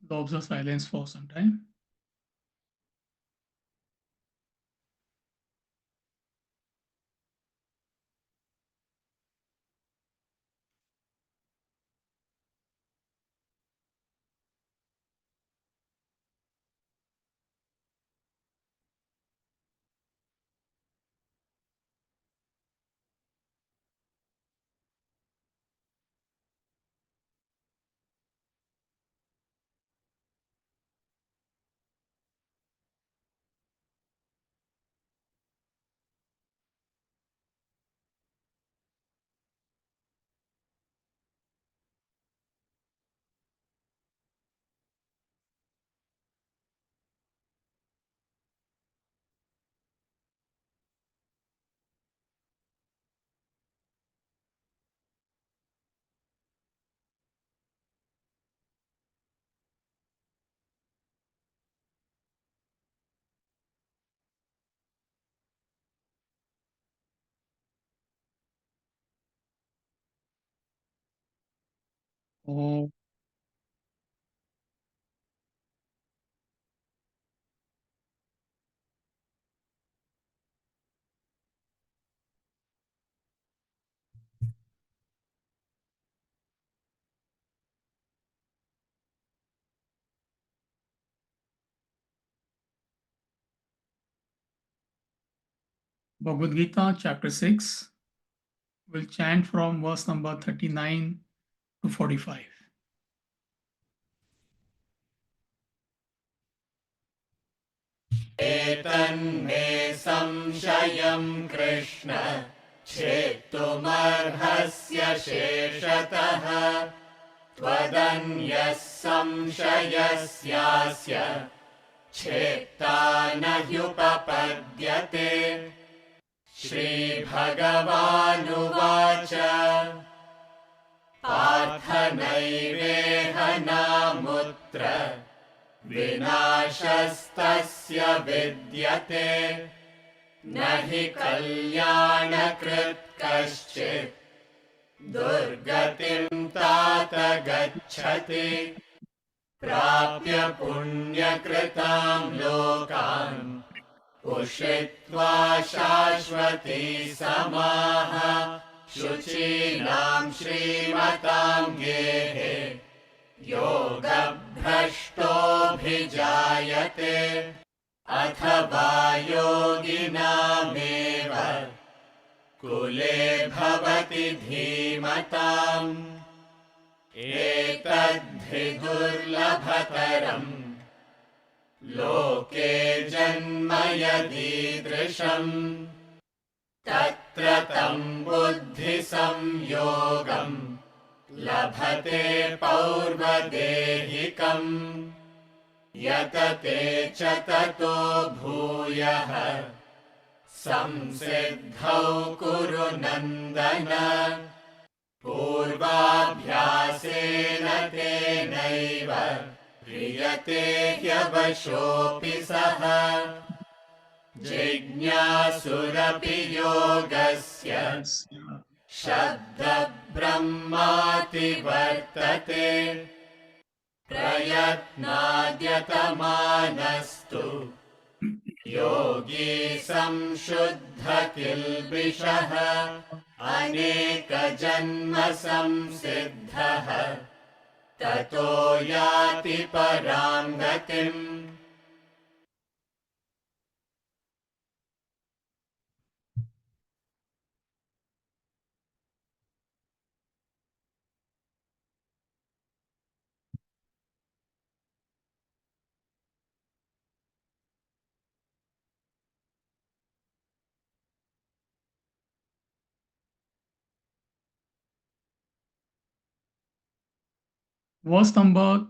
So observe silence for some time. Oh, Bhagavad Gita, chapter 6. We'll chant from verse number 39 to 45. एतन्मे संशयं कृष्ण छेत्तुमर्हस्य शेषतः त्वदन्यः संशयस्यास्य छेत्ता न ह्युपपद्यते श्रीभगवानुवाच पार्थ नैवेह नामुत्र विनाशस्तस्य विद्यते न हि कल्याणकृत् कश्चित् दुर्गतिं तात गच्छति प्राप्य पुण्यकृतां लोकान् उषित्वा शाश्वती समाः शुचीनां श्रीमतां गेहे योगभ्रष्टोऽभिजायते अथवा योगिनामेव कुले भवति धीमताम् एतद्धि दुर्लभतरम् लोके जन्म यदीदृशम् तत्र तं बुद्धिसंयोगम् लभते पौर्वदेहिकम् यतते च ततो भूयः संसिद्धौ कुरु नन्दन पूर्वाभ्यासेन तेनैव ह्रियते ह्यवशोऽपि सः जिज्ञासुरपि योगस्य शब्दब्रह्माति वर्तते प्रयत्नाद्यतमानस्तु योगी संशुद्धकिल्बिषः अनेकजन्म संसिद्धः ततो याति परां गतिम् Verse number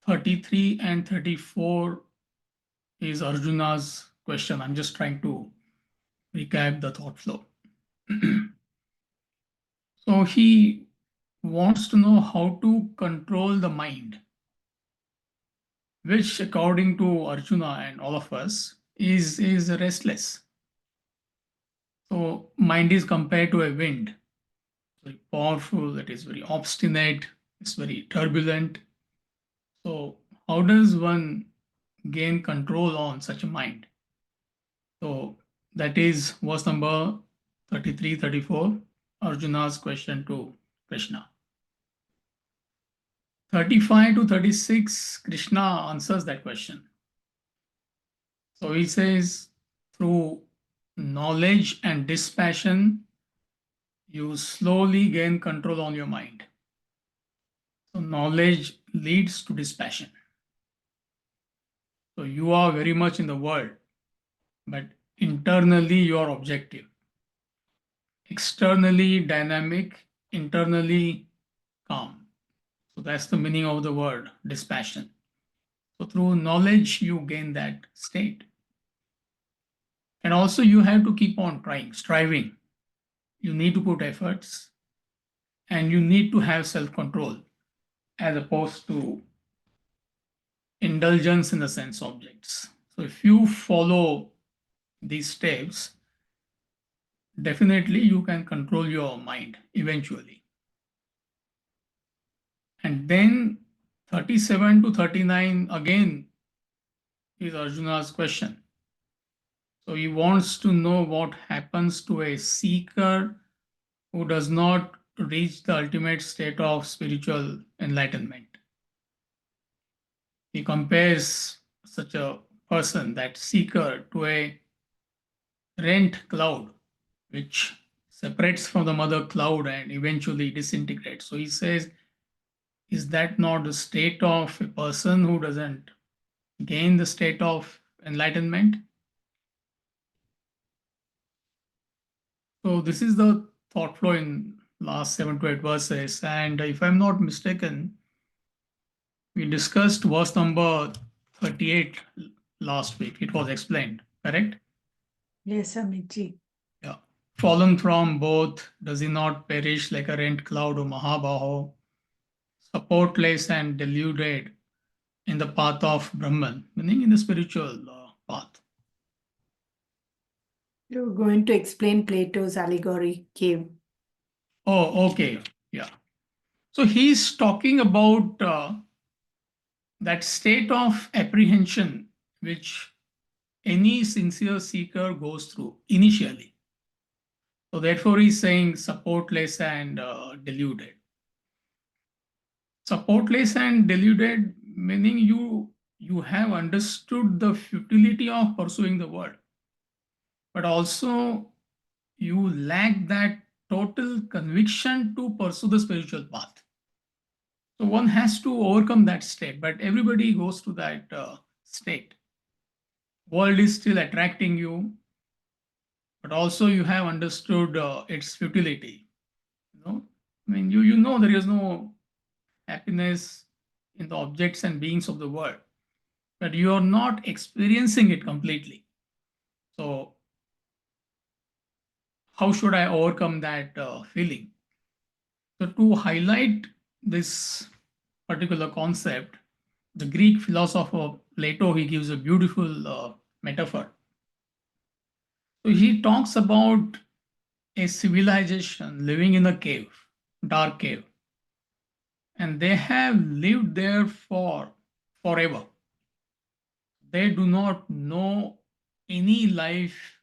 33 and 34 is Arjuna's question. I'm just trying to recap the thought flow. So he wants to know how to control the mind, which, according to Arjuna and all of us, is restless. So mind is compared to a wind, very powerful, it is very obstinate, it's very turbulent. So how does one gain control on such a mind? So that is verse number 33, 34, Arjuna's question to Krishna. 35 to 36, Krishna answers that question. So he says, through knowledge and dispassion, you slowly gain control on your mind. So knowledge leads to dispassion. So you are very much in the world, but internally you are objective. Externally dynamic, internally calm. So that's the meaning of the word dispassion. So through knowledge, you gain that state. And also you have to keep on trying, striving. You need to put efforts and you need to have self-control as opposed to indulgence in the sense objects. So if you follow these steps, definitely you can control your mind eventually. And then 37 to 39 again is Arjuna's question. So he wants to know what happens to a seeker who does not reach the ultimate state of spiritual enlightenment. He compares such a person, that seeker, to a rent cloud, which separates from the mother cloud and eventually disintegrates. So he says, is that not the state of a person who doesn't gain the state of enlightenment? So this is the thought flow in last 7 to 8 verses. And if I'm not mistaken, we discussed verse number 38 last week. It was explained, correct? Yes, Amitji. Yeah. Fallen from both, does he not perish like a rent cloud or Mahabaho, supportless and deluded in the path of Brahman, meaning in the spiritual path. You're going to explain Plato's allegory cave. Oh, okay. Yeah. So he's talking about that state of apprehension which any sincere seeker goes through initially. So therefore he's saying supportless and deluded. Supportless and deluded, meaning you have understood the futility of pursuing the world, but also you lack that total conviction to pursue the spiritual path. So one has to overcome that state, but everybody goes to that state. World is still attracting you, but also you have understood its futility. I mean, you know there is no happiness in the objects and beings of the world, but you are not experiencing it completely. So how should I overcome that feeling? So to highlight this particular concept, the Greek philosopher Plato, he gives a beautiful metaphor. So he talks about a civilization living in a cave, dark cave, and they have lived there forever. They do not know any life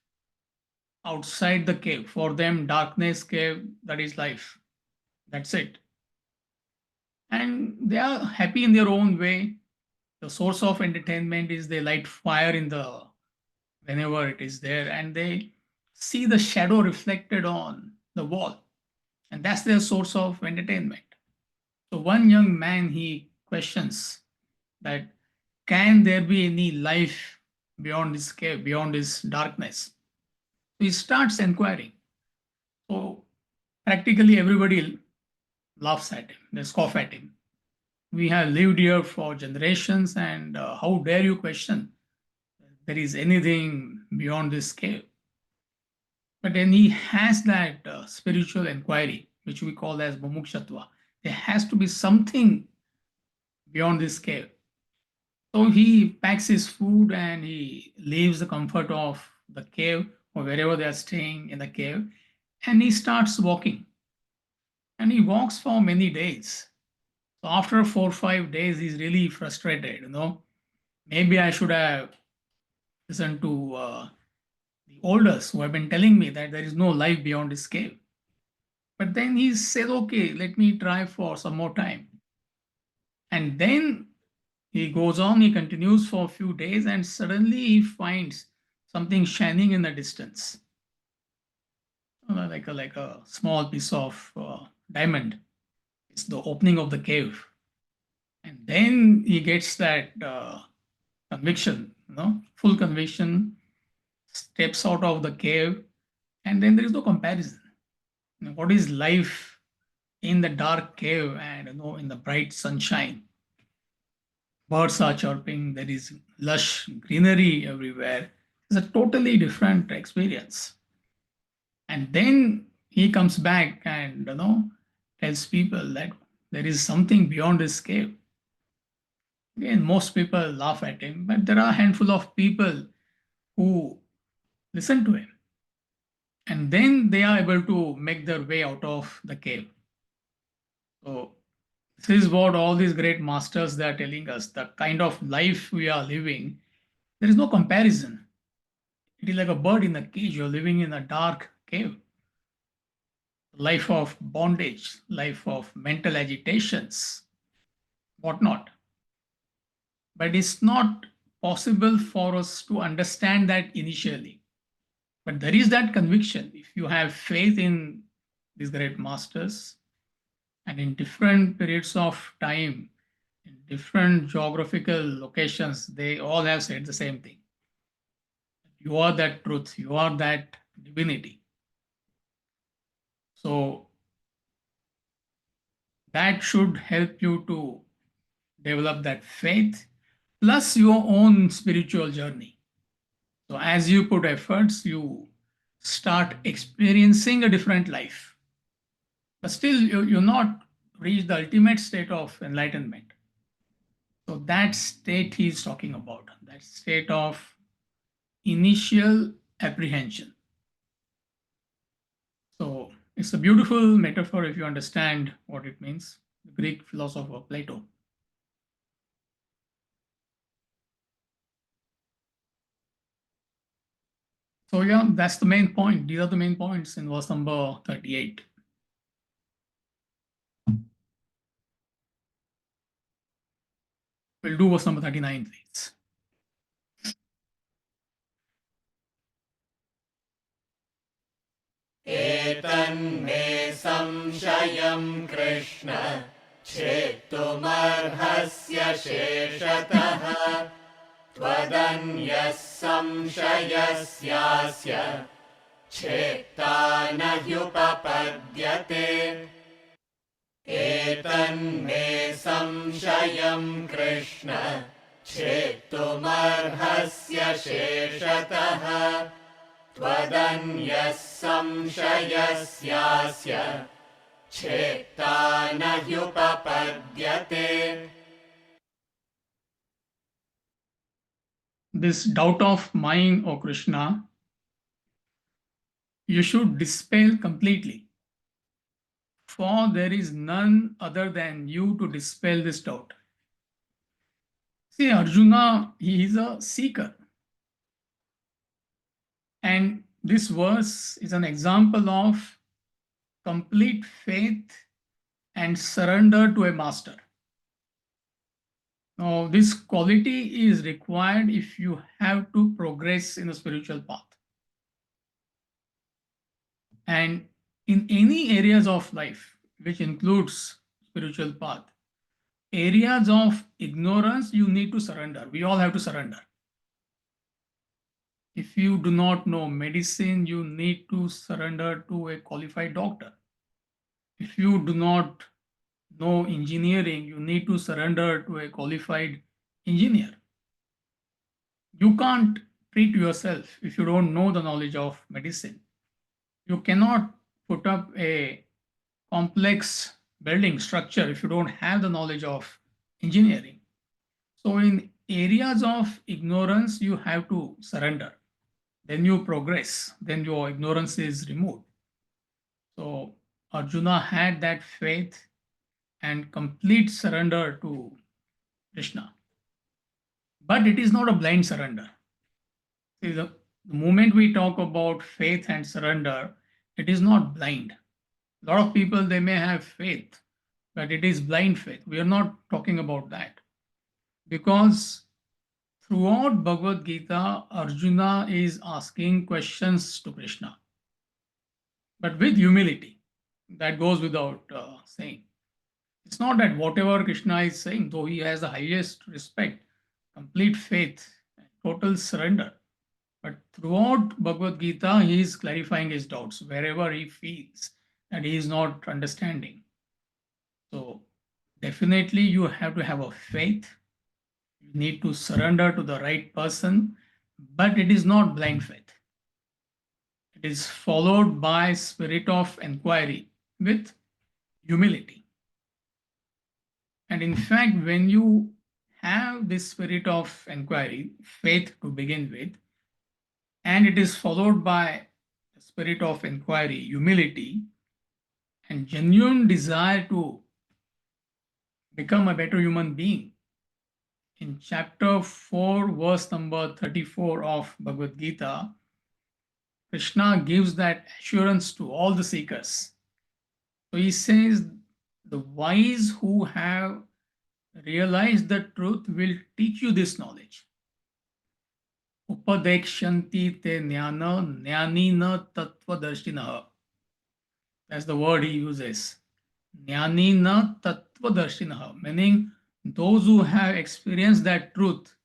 outside the cave. For them, darkness, cave, that is life. That's it. And they are happy in their own way. The source of entertainment is they light fire in the whenever it is there, and they see the shadow reflected on the wall, and that's their source of entertainment. So one young man, he questions that can there be any life beyond this cave, beyond this darkness? So he starts inquiring. So practically everybody laughs at him, they scoff at him. We have lived here for generations, and how dare you question there is anything beyond this cave? But then he has that spiritual inquiry, which we call as mumukshatva. There has to be something beyond this cave. So he packs his food and he leaves the comfort of the cave or wherever they are staying in the cave, and he starts walking. And he walks for many days. So after 4 or 5 days, he's really frustrated. Maybe I should have listened to the elders who have been telling me that there is no life beyond this cave. But then he said, okay, let me try for some more time. And then he goes on, he continues for a few days, and suddenly he finds something shining in the distance, like a small piece of diamond. It's the opening of the cave. And then he gets that conviction, full conviction, steps out of the cave, and then there is no comparison. What is life in the dark cave and in the bright sunshine? Birds are chirping, there is lush greenery everywhere. It's a totally different experience. And then he comes back and tells people that there is something beyond this cave. Again, most people laugh at him, but there are a handful of people who listen to him. And then they are able to make their way out of the cave. So this is what all these great masters they are telling us. The kind of life we are living, there is no comparison. It is like a bird in a cage. You're living in a dark cave. Life of bondage, life of mental agitations, whatnot. But it's not possible for us to understand that initially. But there is that conviction. If you have faith in these great masters, and in different periods of time, in different geographical locations, they all have said the same thing. You are that truth, you are that divinity. So that should help you to develop that faith, plus your own spiritual journey. So as you put efforts, you start experiencing a different life. But still, you're not reached the ultimate state of enlightenment. So that state he's talking about, that state of initial apprehension. So it's a beautiful metaphor if you understand what it means. The Greek philosopher Plato. So yeah, that's the main point. These are the main points in verse number 38. We'll do verse number 39, please. एतन्मे संशयं कृष्ण छेत्तुमर्हस्य शेषतः त्वदन्यः संशयस्यास्य छेत्ता न ह्युपपद्यते एतन्मे संशयं कृष्ण छेत्तुमर्हस्य शेषतः त्वदन्यः संशयस्यास्य छेत्ता न ह्युपपद्यते. This doubt of mine, O Krishna, you should dispel completely. For there is none other than you to dispel this doubt. See, Arjuna, he is a seeker. And this verse is an example of complete faith and surrender to a master. Now, this quality is required if you have to progress in a spiritual path. And in any areas of life, which includes spiritual path, areas of ignorance, you need to surrender. We all have to surrender. If you do not know medicine, you need to surrender to a qualified doctor. If you do not know engineering, you need to surrender to a qualified engineer. You can't treat yourself if you don't know the knowledge of medicine. You cannot put up a complex building structure if you don't have the knowledge of engineering. So in areas of ignorance, you have to surrender. Then you progress, then your ignorance is removed. So Arjuna had that faith and complete surrender to Krishna. But it is not a blind surrender. See, the moment we talk about faith and surrender, it is not blind. A lot of people, they may have faith, but it is blind faith. We are not talking about that. Because throughout Bhagavad Gita, Arjuna is asking questions to Krishna, but with humility. That goes without saying. It's not that whatever Krishna is saying, though he has the highest respect, complete faith, total surrender, but throughout Bhagavad Gita, he is clarifying his doubts wherever he feels that he is not understanding. So, definitely, you have to have a faith. You need to surrender to the right person, but it is not blind faith. It is followed by spirit of inquiry with humility. And in fact, when you have this spirit of inquiry, faith to begin with, and it is followed by the spirit of inquiry, humility, and genuine desire to become a better human being. In chapter 4, verse number 34 of Bhagavad Gita, Krishna gives that assurance to all the seekers. So he says, the wise who have realized the truth will teach you this knowledge. Upadekshanti te jnana jnanina tattvadarshinaha. That's the word he uses. Jnanina tattvadarshinaha, meaning those who have experienced that truth,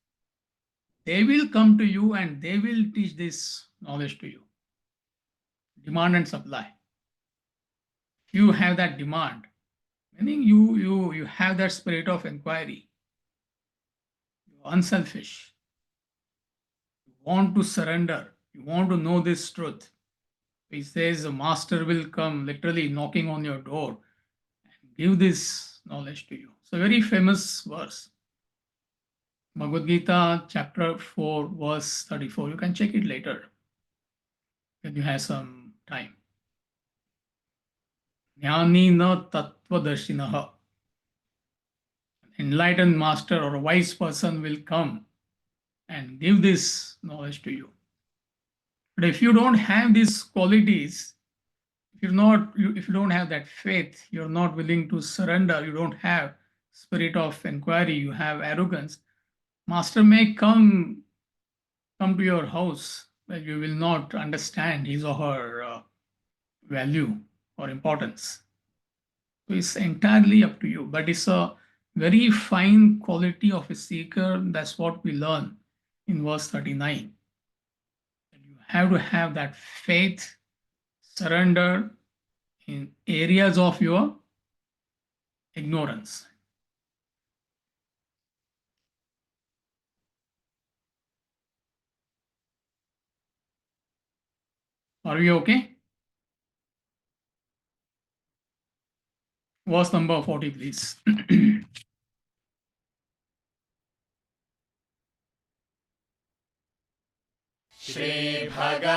they will come to you and they will teach this knowledge to you. Demand and supply. If you have that demand, meaning you have that spirit of inquiry, you're unselfish, you want to surrender, you want to know this truth. He says the master will come literally knocking on your door and give this knowledge to you. It's a very famous verse. Bhagavad Gita, chapter 4, verse 34. You can check it later when you have some time. Jnanina tattvadarshinaha. An enlightened master or a wise person will come and give this knowledge to you. But if you don't have these qualities, if you don't have that faith, you're not willing to surrender, you don't have spirit of inquiry, you have arrogance, master may come to your house, but you will not understand his or her value or importance. So it's entirely up to you, but it's a very fine quality of a seeker. That's what we learn in verse 39. You have to have that faith, surrender in areas of your ignorance. Are we okay? Verse number 40, please.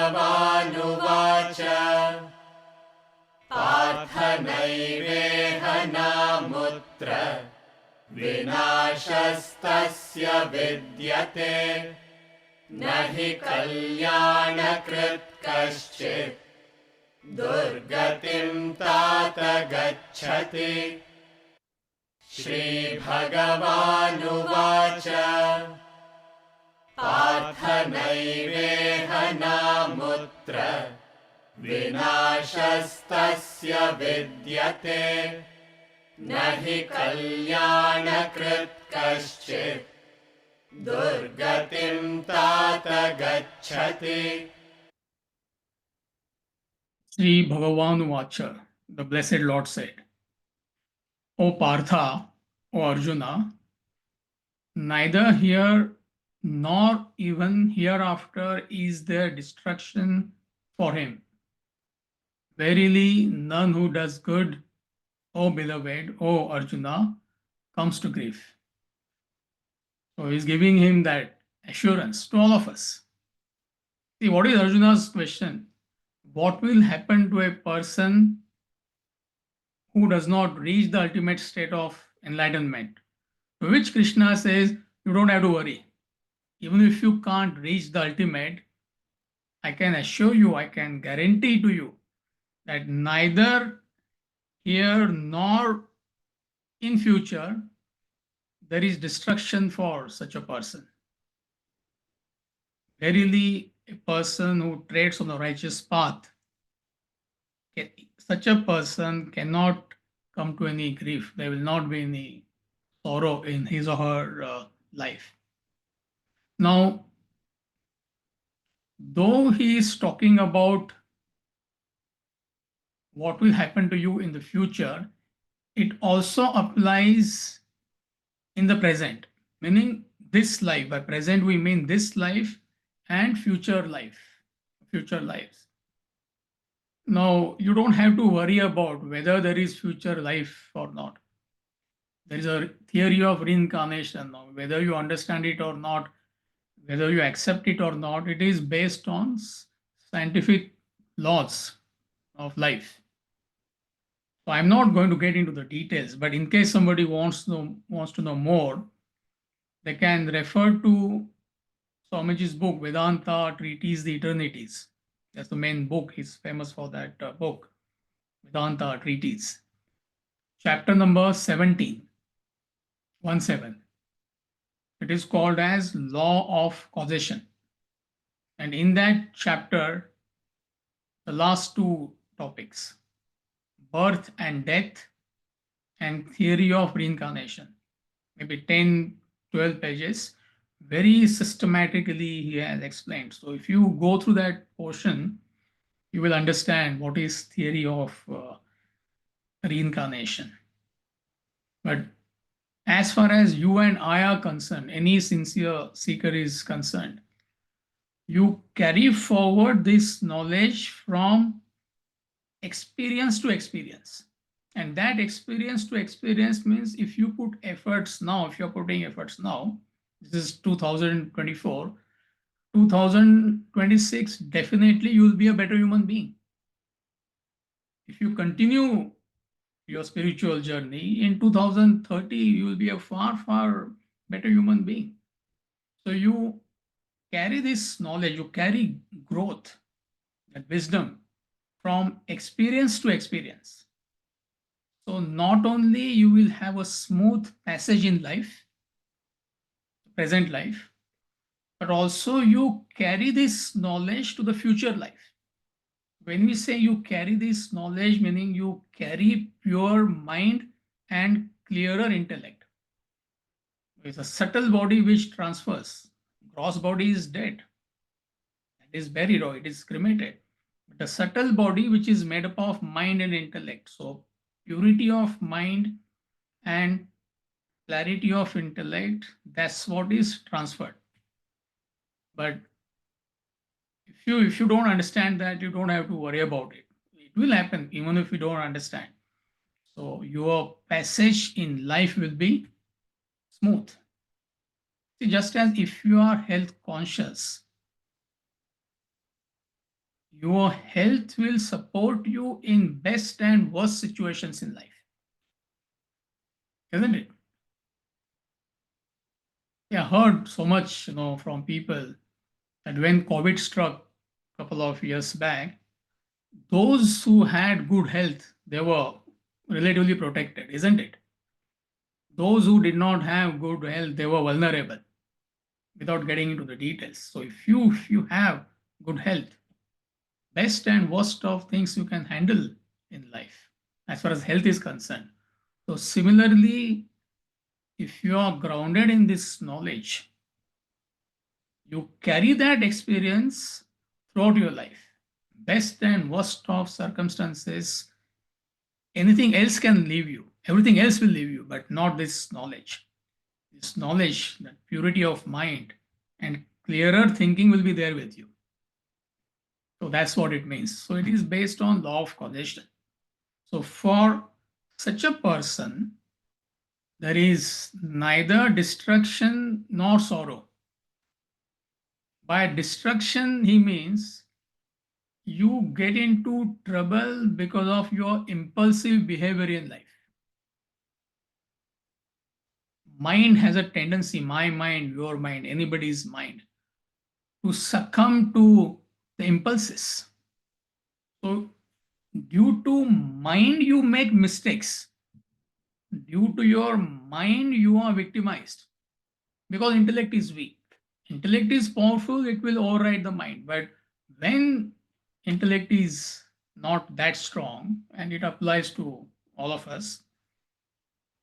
श्रीभगवानुवाच पार्थ नैवेह नामुत्र विनाशस्तस्य विद्यते न हि कल्याणकृत् कश्चित् दुर्गतिं तात गच्छति श्रीभगवानुवाच पार्थ नैवेह नामुत्र विनाशस्तस्य विद्यते न हि कल्याणकृत् कश्चित् दुर्गतिं तात गच्छति. Sri Bhagavan Vacha, the Blessed Lord said, O Partha, O Arjuna, neither here nor even hereafter is there destruction for him. Verily, none who does good, O beloved, O Arjuna, comes to grief. So he's giving him that assurance to all of us. See, what is Arjuna's question? What will happen to a person who does not reach the ultimate state of enlightenment, to which Krishna says, you don't have to worry. Even if you can't reach the ultimate, I can assure you, I can guarantee to you that neither here nor in future there is destruction for such a person. Verily, a person who treads on the righteous path, such a person cannot come to any grief. There will not be any sorrow in his or her life. Now, though he is talking about what will happen to you in the future, it also applies in the present, meaning this life. By present, we mean this life and future life, future lives. Now, you don't have to worry about whether there is future life or not. There is a theory of reincarnation. Now, whether you understand it or not, whether you accept it or not, it is based on scientific laws of life. So I'm not going to get into the details, but in case somebody wants to know more, they can refer to Swamiji's book, Vedanta Treatise the Eternities. That's the main book. He's famous for that book, Vedanta Treatise. Chapter number 17, 1-7. It is called as Law of Causation. And in that chapter, the last two topics, birth and death and theory of reincarnation, maybe 10, 12 pages, very systematically he has explained. So if you go through that portion, you will understand what is theory of reincarnation. But as far as you and I are concerned, any sincere seeker is concerned, you carry forward this knowledge from experience to experience. And that experience to experience means if you put efforts now, if you're putting efforts now, this is 2024, 2026, definitely you'll be a better human being. If you continue your spiritual journey, in 2030, you will be a far, far better human being. So you carry this knowledge, you carry growth, that wisdom from experience to experience. So not only you will have a smooth passage in life, present life, but also you carry this knowledge to the future life. When we say you carry this knowledge, meaning you carry pure mind and clearer intellect. It's a subtle body which transfers. Gross body is dead. It is buried or it is cremated. But a subtle body which is made up of mind and intellect. So purity of mind and clarity of intellect, that's what is transferred. But if you don't understand that, you don't have to worry about it. It will happen even if you don't understand. So your passage in life will be smooth. See, just as if you are health conscious, your health will support you in best and worst situations in life. Isn't it? Yeah, I heard so much, from people that when COVID struck a couple of years back, those who had good health, they were relatively protected, isn't it? Those who did not have good health, they were vulnerable, without getting into the details. So if you have good health, best and worst of things you can handle in life as far as health is concerned. So similarly, if you are grounded in this knowledge, you carry that experience throughout your life. Best and worst of circumstances, anything else can leave you. Everything else will leave you, but not this knowledge. This knowledge, that purity of mind and clearer thinking will be there with you. So that's what it means. So it is based on law of causation. So for such a person, there is neither destruction nor sorrow. By destruction, he means you get into trouble because of your impulsive behavior in life. Mind has a tendency, my mind, your mind, anybody's mind, to succumb to the impulses. So, due to mind, you make mistakes. Due to your mind, you are victimized because intellect is weak. Intellect is powerful, it will override the mind. But when intellect is not that strong, and it applies to all of us,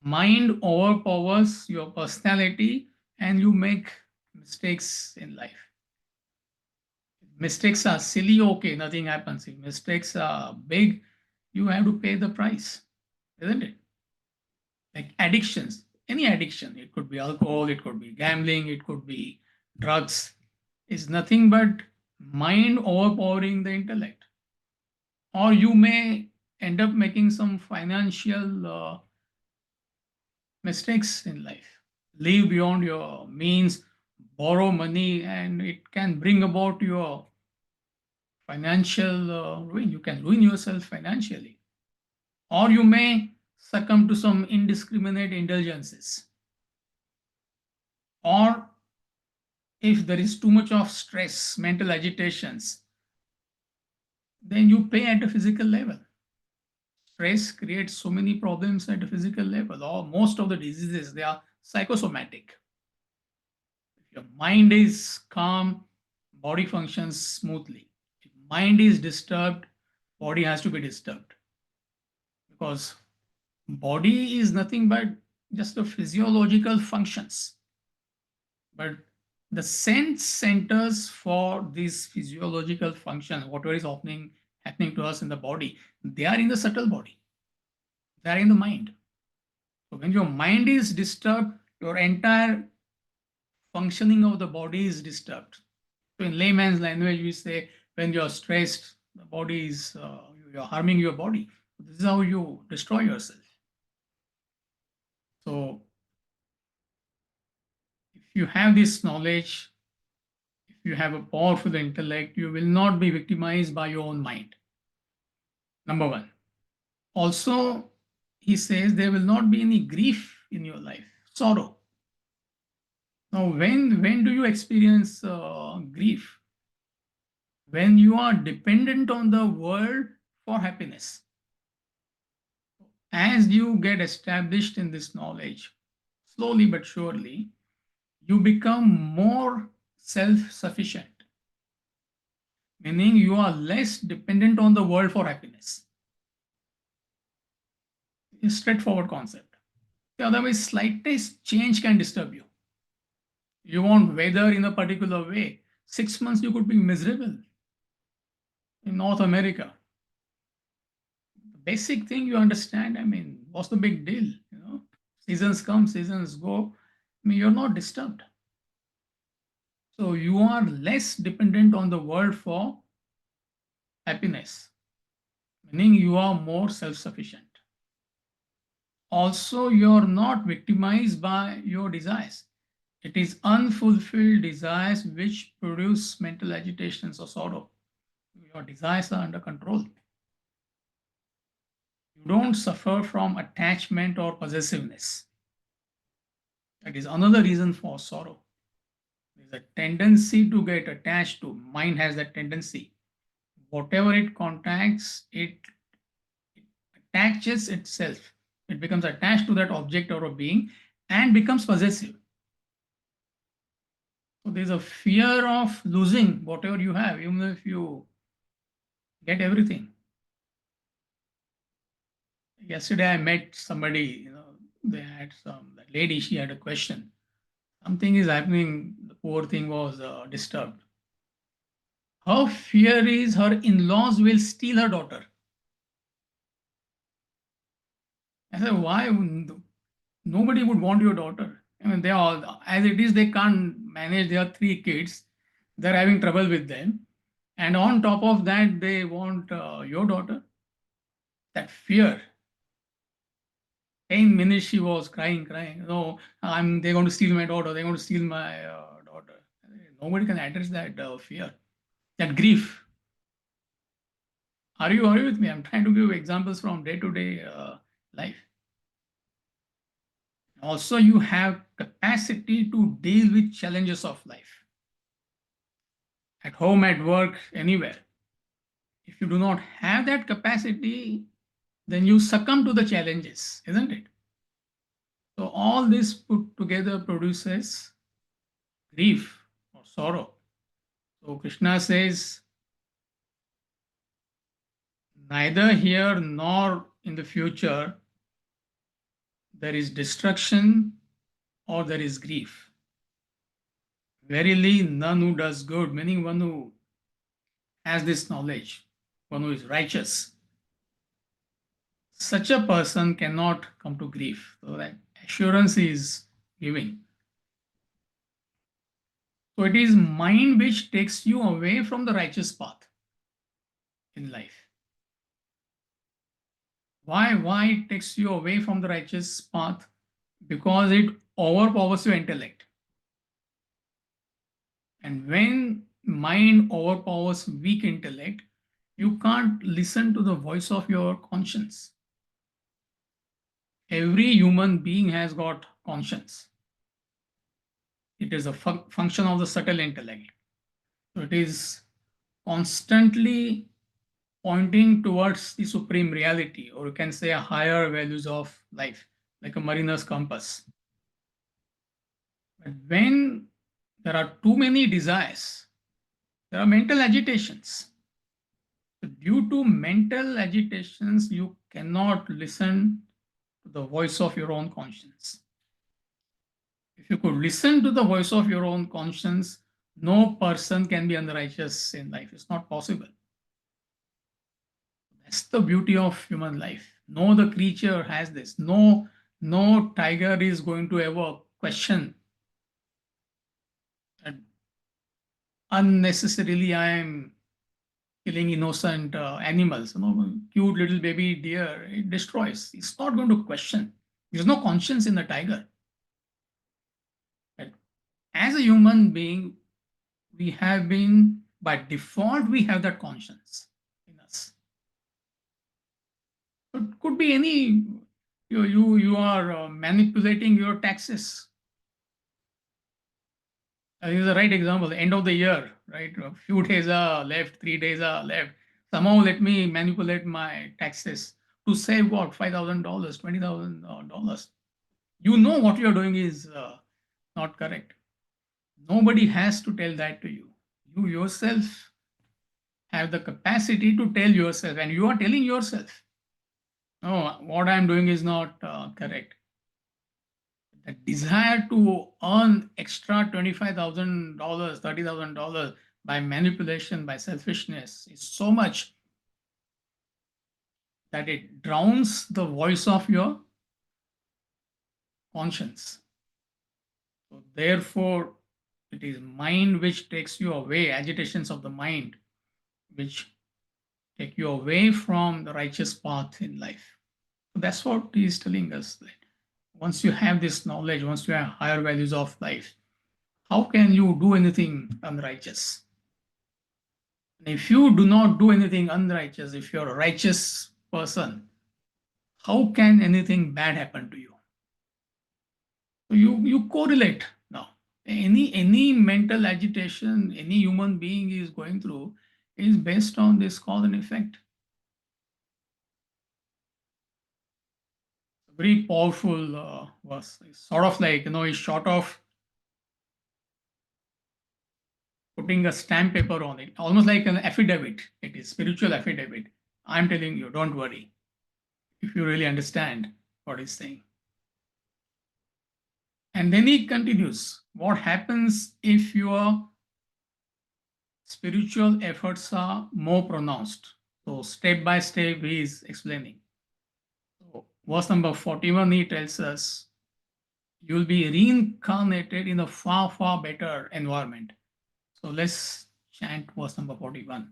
mind overpowers your personality and you make mistakes in life. Mistakes are silly, okay, nothing happens. If mistakes are big, you have to pay the price, isn't it? Like addictions, any addiction, it could be alcohol, it could be gambling, it could be drugs, is nothing but mind overpowering the intellect. Or you may end up making some financial mistakes in life, live beyond your means, borrow money, and it can bring about your financial ruin. You can ruin yourself financially. Or you may succumb to some indiscriminate indulgences. Or if there is too much of stress, mental agitations, then you pay at a physical level. Stress creates so many problems at a physical level, or most of the diseases, they are psychosomatic. If your mind is calm, body functions smoothly. If mind is disturbed, body has to be disturbed. Because body is nothing but just the physiological functions. But the sense centers for these physiological functions, whatever is happening to us in the body, they are in the subtle body. They are in the mind. So when your mind is disturbed, your entire functioning of the body is disturbed. So in layman's language, we say when you're stressed, the body is you're harming your body. This is how you destroy yourself. So if you have this knowledge, if you have a powerful intellect, you will not be victimized by your own mind. Number one. Also, he says there will not be any grief in your life, sorrow. Now, when do you experience grief? When you are dependent on the world for happiness. As you get established in this knowledge, slowly but surely, you become more self-sufficient, meaning you are less dependent on the world for happiness. It's a straightforward concept. Otherwise, slightest change can disturb you. You want weather in a particular way. 6 months you could be miserable in North America. The basic thing you understand, I mean, what's the big deal? You know, seasons come, seasons go. I mean, you're not disturbed. So you are less dependent on the world for happiness, meaning you are more self-sufficient. Also, you're not victimized by your desires. It is unfulfilled desires which produce mental agitations or sorrow. Your desires are under control. You don't suffer from attachment or possessiveness. That is another reason for sorrow. There's a tendency to get attached to. Mind has that tendency. Whatever it contacts, it attaches itself. It becomes attached to that object or a being and becomes possessive. So there's a fear of losing whatever you have, even if you get everything. Yesterday I met somebody, they had that lady, she had a question. Something is happening, the poor thing was disturbed. Her fear is her in-laws will steal her daughter. I said, why? Nobody would want your daughter. I mean, they all, as it is, they can't manage their 3 kids. They're having trouble with them. And on top of that, they want your daughter. That fear. 10 minutes she was crying. No, they're going to steal my daughter. They're going to steal my daughter. Nobody can address that fear, that grief. Are you with me? I'm trying to give examples from day-to-day life. Also, you have capacity to deal with challenges of life. At home, at work, anywhere. If you do not have that capacity, then you succumb to the challenges, isn't it? So all this put together produces grief or sorrow. So Krishna says, neither here nor in the future there is destruction or there is grief. Verily, none who does good, meaning one who has this knowledge, one who is righteous, such a person cannot come to grief. So that assurance is giving. So it is mind which takes you away from the righteous path in life. Why it takes you away from the righteous path? Because it overpowers your intellect. And when mind overpowers weak intellect, you can't listen to the voice of your conscience. Every human being has got conscience. It is a function of the subtle intellect. So it is constantly pointing towards the supreme reality, or you can say a higher values of life, like a mariner's compass. But when there are too many desires, there are mental agitations. So due to mental agitations, you cannot listen to the voice of your own conscience. If you could listen to the voice of your own conscience, no person can be unrighteous in life. It's not possible. That's the beauty of human life. No other creature has this. No tiger is going to ever question that unnecessarily I am killing innocent animals. Cute little baby deer, it destroys. It's not going to question. There's no conscience in the tiger. But as a human being, we have been, by default, we have that conscience in us. It could be any, you are manipulating your taxes. This is the right example. End of the year, right? A few days are left, 3 days are left. Somehow let me manipulate my taxes to save what, $5,000, $20,000. You know what you're doing is not correct. Nobody has to tell that to you. You yourself have the capacity to tell yourself, and you are telling yourself, no, what I'm doing is not correct. The desire to earn extra $25,000, $30,000 by manipulation, by selfishness is so much that it drowns the voice of your conscience. So therefore, it is mind which takes you away, agitations of the mind, which take you away from the righteous path in life. So that's what he is telling us. That once you have this knowledge, once you have higher values of life, how can you do anything unrighteous? And if you do not do anything unrighteous, if you're a righteous person, how can anything bad happen to you? So you correlate now. Any mental agitation any human being is going through is based on this cause and effect. Very powerful verse. It's sort of like, it's short of putting a stamp paper on it, almost like an affidavit. It is spiritual affidavit. I'm telling you, don't worry, if you really understand what he's saying. And then he continues, what happens if your spiritual efforts are more pronounced? So step by step, he is explaining. So verse number 41, he tells us, you'll be reincarnated in a far, far better environment. So let's chant verse number 41.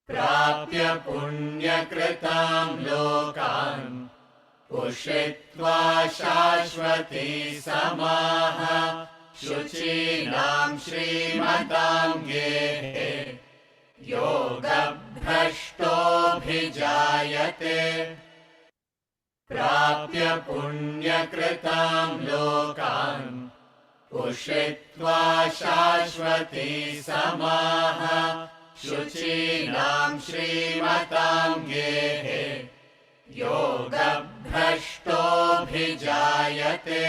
प्राप्य पुण्यकृतां लोकान् उषित्वा शाश्वती समाः शुचीनां श्रीमतां गेः योगभ्रष्टोऽभिजायते प्राप्य पुण्यकृतां लोकान् उषित्वा शाश्वती समाः शुचीनां श्रीमतां गेः योगभ्रष्टोऽभिजायते.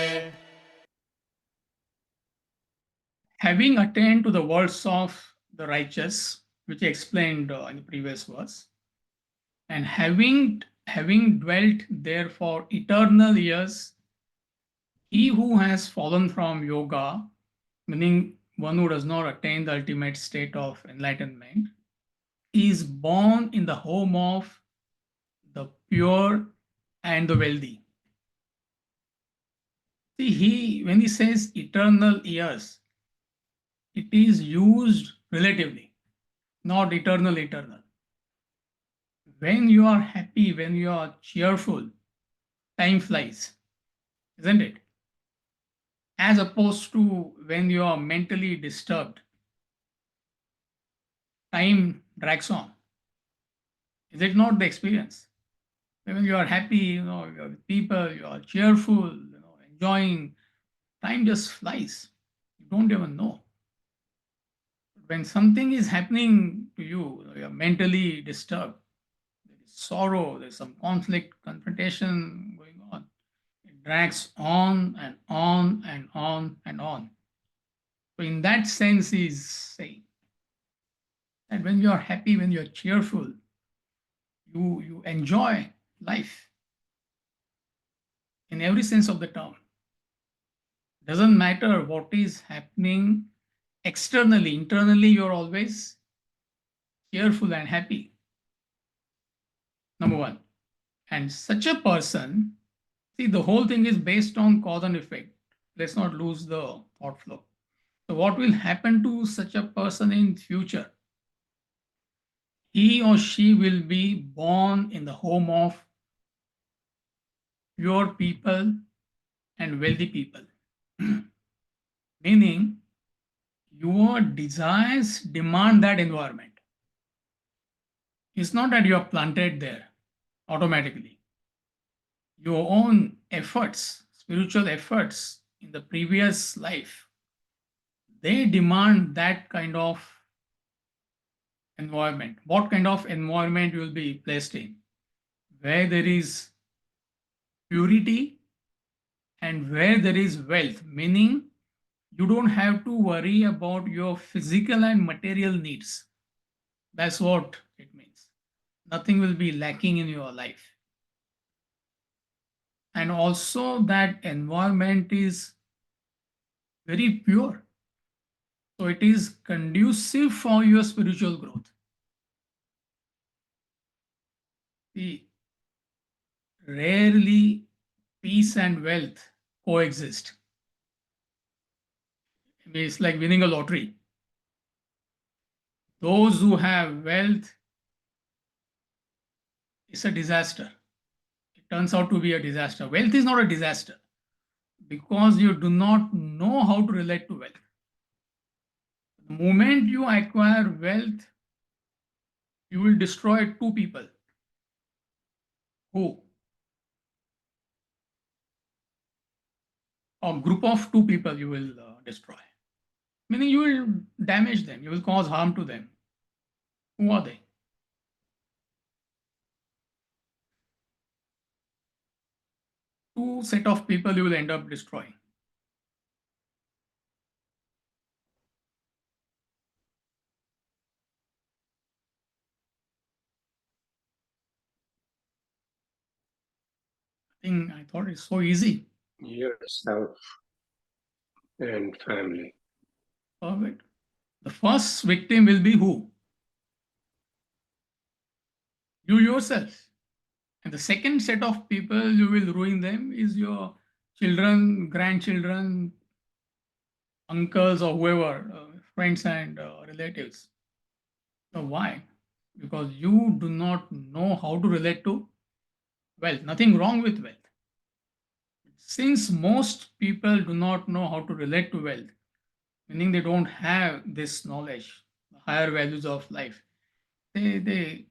Having attained to the words of the righteous, which I explained in the previous verse, and having dwelt there for eternal years, he who has fallen from yoga, meaning one who does not attain the ultimate state of enlightenment, is born in the home of the pure and the wealthy. See, when he says eternal years, it is used relatively, not eternal. When you are happy, when you are cheerful, time flies, isn't it? As opposed to when you are mentally disturbed, time drags on. Is it not the experience? When you are happy, you are with people, you are cheerful, enjoying, time just flies. You don't even know. When something is happening to you, you are mentally disturbed, there is sorrow, there's some conflict, confrontation going on. It drags on and on and on and on. So, in that sense, he's saying that when you are happy, when you are cheerful, you enjoy life in every sense of the term. Doesn't matter what is happening externally, internally, you're always cheerful and happy. Number one. And such a person, see, the whole thing is based on cause and effect. Let's not lose the thought flow. So, what will happen to such a person in future? He or she will be born in the home of pure people and wealthy people. Meaning, your desires demand that environment. It's not that you are planted there automatically. Your own efforts, spiritual efforts in the previous life, they demand that kind of environment. What kind of environment you will be placed in? Where there is purity and where there is wealth, meaning you don't have to worry about your physical and material needs. That's what it means. Nothing will be lacking in your life. And also, that environment is very pure. So, it is conducive for your spiritual growth. See, rarely peace and wealth coexist. It's like winning a lottery. Those who have wealth, it's a disaster. It turns out to be a disaster. Wealth is not a disaster because you do not know how to relate to wealth. The moment you acquire wealth, you will destroy two people. Who? A group of two people you will destroy. Meaning you will damage them, you will cause harm to them. Who are they? Two set of people you will end up destroying. I thought it's so easy. Yourself and family. Perfect. The first victim will be who? You yourself. And the second set of people you will ruin them is your children, grandchildren, uncles, or whoever, friends and relatives. So why? Because you do not know how to relate to wealth. Nothing wrong with wealth. Since most people do not know how to relate to wealth, meaning they don't have this knowledge, the higher values of life, the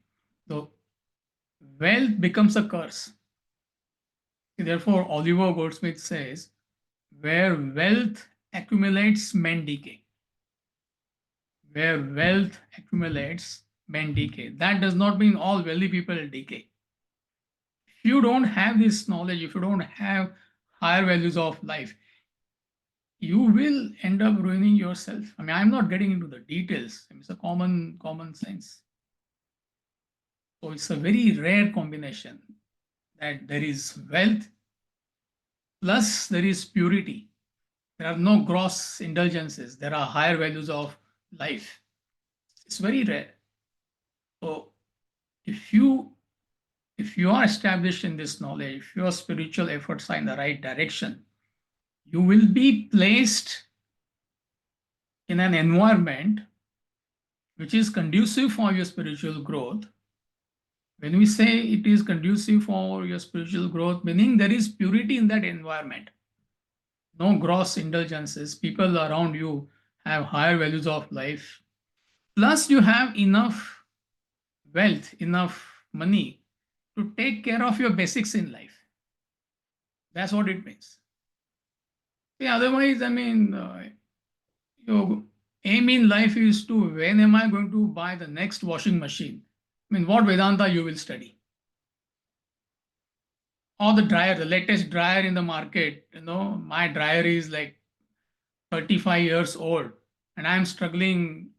wealth becomes a curse. Therefore, Oliver Goldsmith says, where wealth accumulates, men decay. Where wealth accumulates, men decay. That does not mean all wealthy people decay. If you don't have this knowledge, if you don't have higher values of life, you will end up ruining yourself. I mean, I'm not getting into the details. It's a common sense. So it's a very rare combination that there is wealth plus there is purity. There are no gross indulgences. There are higher values of life. It's very rare. So if you are established in this knowledge, if your spiritual efforts are in the right direction, you will be placed in an environment which is conducive for your spiritual growth. When we say it is conducive for your spiritual growth, meaning there is purity in that environment. No gross indulgences. People around you have higher values of life. Plus, you have enough wealth, enough money to take care of your basics in life. That's what it means. See, otherwise, I mean, your aim in life is to, when am I going to buy the next washing machine? I mean, what Vedanta you will study? Or the dryer, the latest dryer in the market. My dryer is like 35 years old, and I'm struggling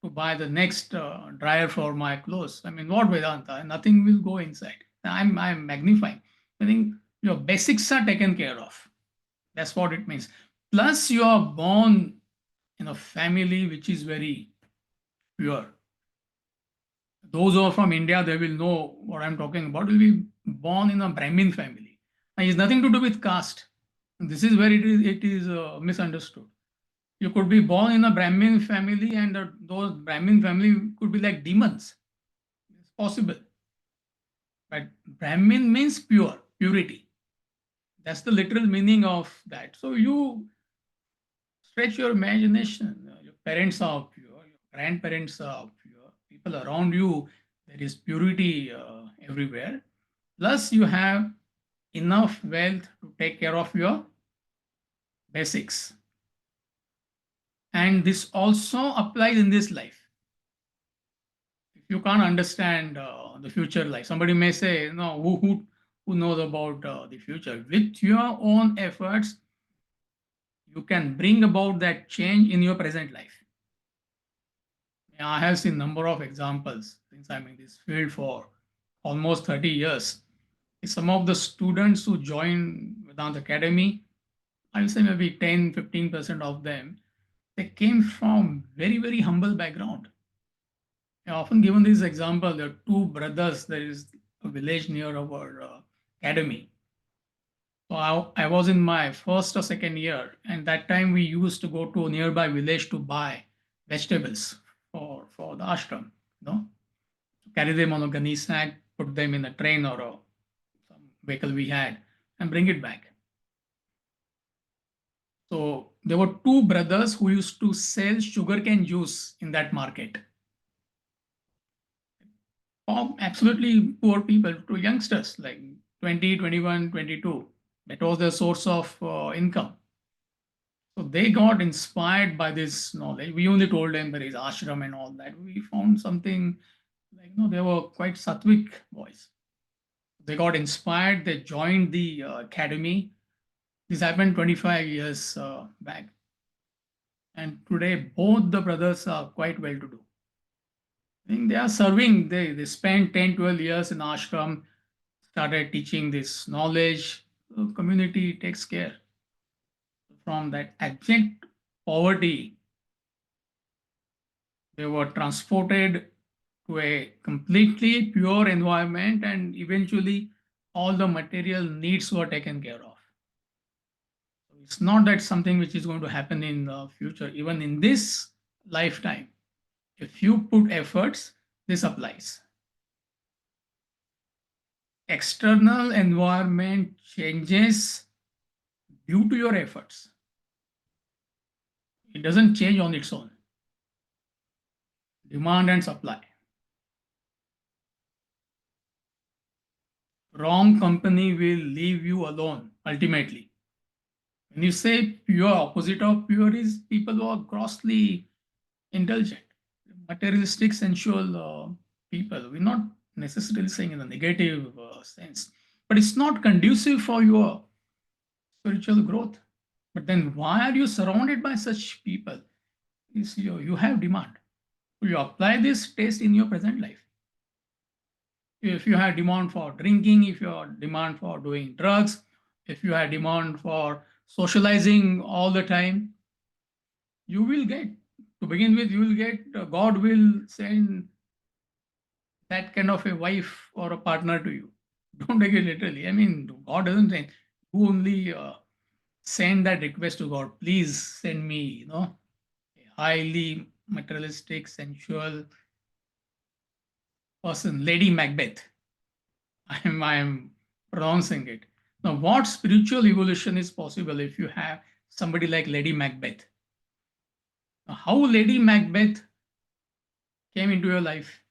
to buy the next dryer for my clothes. I mean, what Vedanta? Nothing will go inside. I'm magnifying. I think your basics are taken care of. That's what it means. Plus, you are born in a family which is very pure. Those who are from India, they will know what I'm talking about. Will be born in a Brahmin family. Now, it's nothing to do with caste. This is where it is misunderstood. You could be born in a Brahmin family, and those Brahmin family could be like demons. It's possible. But Brahmin means pure, purity. That's the literal meaning of that. So you stretch your imagination. Your parents are pure, your grandparents are pure, people around you, there is purity everywhere. Plus, you have enough wealth to take care of your basics. And this also applies in this life. If you can't understand the future life, somebody may say, no, who knows about the future? With your own efforts, you can bring about that change in your present life. I have seen a number of examples since I'm in this field for almost 30 years. Some of the students who join Vedanta Academy, I will say maybe 10-15% of them, they came from very, very humble background. I often given this example. There are two brothers. There is a village near our academy. So I was in my first or second year, and that time we used to go to a nearby village to buy vegetables for the ashram, carry them on a gunny sack, put them in a train or some vehicle we had, and bring it back. So there were two brothers who used to sell sugarcane juice in that market. Absolutely poor people, two youngsters like 20, 21, 22. That was their source of income. So they got inspired by this knowledge. We only told them there is ashram and all that. We found something like, they were quite sattvic boys. They got inspired. They joined the academy. This happened 25 years back. And today, both the brothers are quite well to do. I think they are serving. They spent 10, 12 years in ashram, started teaching this knowledge. The community takes care. From that abject poverty, they were transported to a completely pure environment, and eventually all the material needs were taken care of. It's not that something which is going to happen in the future. Even in this lifetime, if you put efforts, this applies. External environment changes due to your efforts. It doesn't change on its own. Demand and supply. Wrong company will leave you alone ultimately. When you say pure, opposite of pure is people who are grossly indulgent, materialistic, sensual people. We're not necessarily saying in a negative sense, but it's not conducive for your spiritual growth. But then why are you surrounded by such people? You have demand. You apply this taste in your present life. If you have demand for drinking, if you have demand for doing drugs, if you have demand for socializing all the time, you will get, to begin with, you will get, God will send that kind of a wife or a partner to you. Don't take it literally. I mean, God doesn't say, you only send that request to God, please send me, a highly materialistic, sensual person, Lady Macbeth. I'm pronouncing it. Now, what spiritual evolution is possible if you have somebody like Lady Macbeth? Now, how Lady Macbeth came into your life?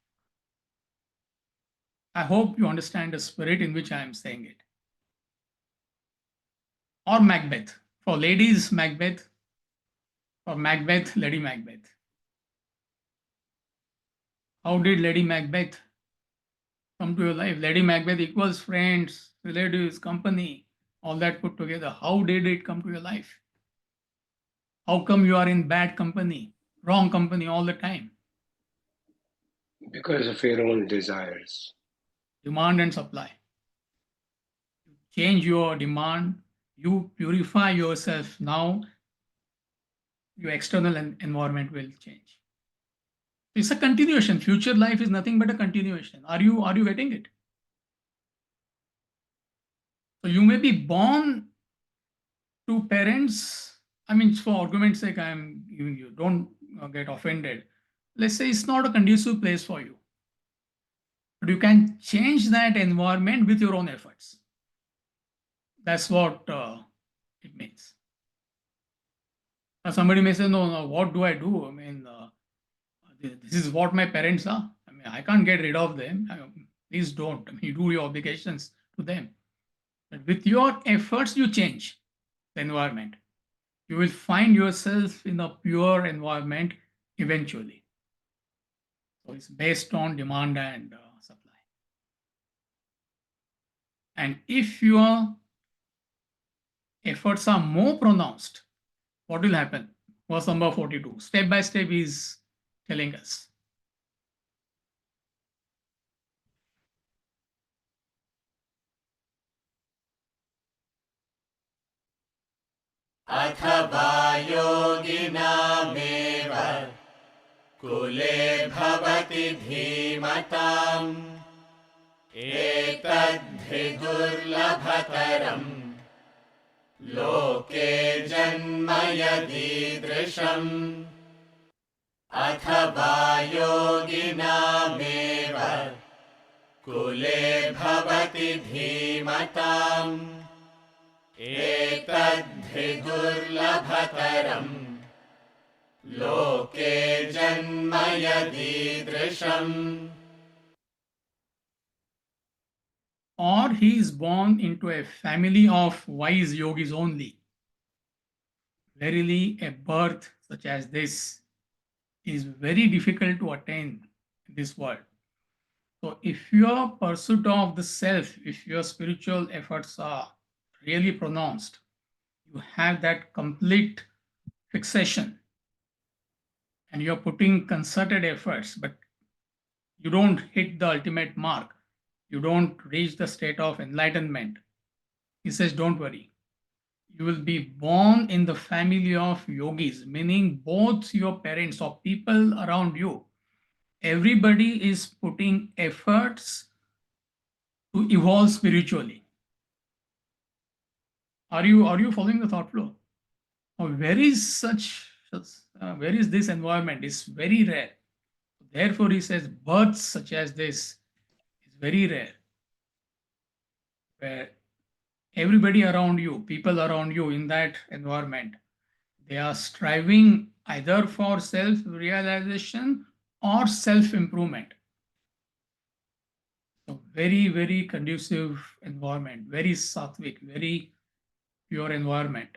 I hope you understand the spirit in which I am saying it. Or Macbeth. For ladies, Macbeth. For Macbeth, Lady Macbeth. How did Lady Macbeth come to your life? Lady Macbeth equals friends, relatives, company, all that put together. How did it come to your life? How come you are in bad company, wrong company all the time? Because of your own desires. Demand and supply. Change your demand, you purify yourself now, your external environment will change. It's a continuation. Future life is nothing but a continuation. Are you getting it? So you may be born to parents. I mean, for argument's sake, I'm giving you. Don't get offended. Let's say it's not a conducive place for you, but you can change that environment with your own efforts. That's what it means. Now somebody may say, no, what do I do? I mean, this is what my parents are. I mean, I can't get rid of them. Please don't. I mean, you do your obligations to them. But with your efforts, you change the environment. You will find yourself in a pure environment eventually. So it's based on demand and supply. And if your efforts are more pronounced, what will happen? Verse number 42. Step by step is telling us. अथवा योगिनामेव कुले भवति धीमताम् एतद्धि दुर्लभतरम् लोके जन्म यदीदृशम् अथवा योगिनामेव कुले भवति धीमताम् एतद्धि दुर्लभतरम् लोके जन्म यदीदृशम्. Or he is born into a family of wise yogis only. Verily, a birth such as this is very difficult to attain in this world. So, if your pursuit of the self, if your spiritual efforts are really pronounced, you have that complete fixation and you're putting concerted efforts, but you don't hit the ultimate mark. You don't reach the state of enlightenment. He says, don't worry. You will be born in the family of yogis, meaning both your parents or people around you. Everybody is putting efforts to evolve spiritually. Are you following the thought flow? Now, where is this environment? It's very rare. Therefore, he says births such as this is very rare, where everybody around you, people around you in that environment, they are striving either for self-realization or self-improvement. So very, very conducive environment, very sattvic, very pure environment.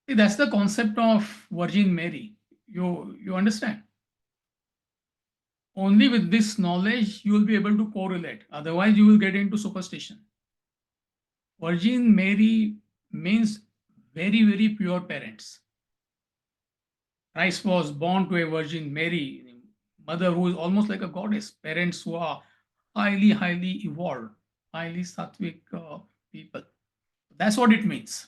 See, that's the concept of Virgin Mary. You understand? Only with this knowledge you will be able to correlate. Otherwise, you will get into superstition. Virgin Mary means very, very pure parents. Christ was born to a Virgin Mary, mother who is almost like a goddess, parents who are highly, highly evolved, highly sattvic people. That's what it means.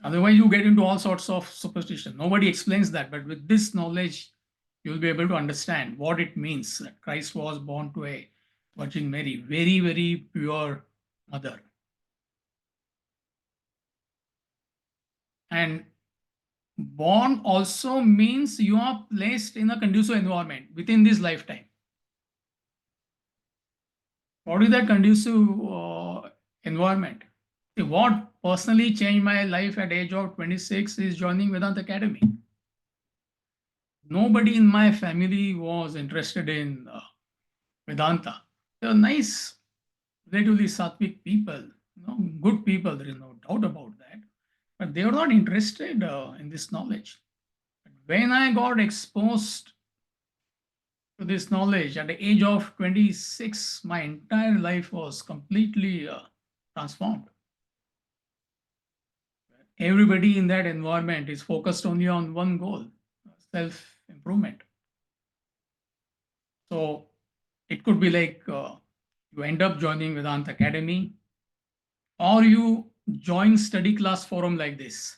Otherwise, you get into all sorts of superstition. Nobody explains that, but with this knowledge, you'll be able to understand what it means that Christ was born to a Virgin Mary, very, very pure mother. And born also means you are placed in a conducive environment within this lifetime. What is that conducive environment? See, what personally changed my life at age of 26 is joining Vedanta Academy. Nobody in my family was interested in Vedanta. They were nice, relatively sattvic people, good people, there is no doubt about that. But they were not interested in this knowledge. But when I got exposed to this knowledge at the age of 26, my entire life was completely transformed. Everybody in that environment is focused only on one goal, self-improvement. So it could be like you end up joining Vedanta Academy, or you join study class forum like this,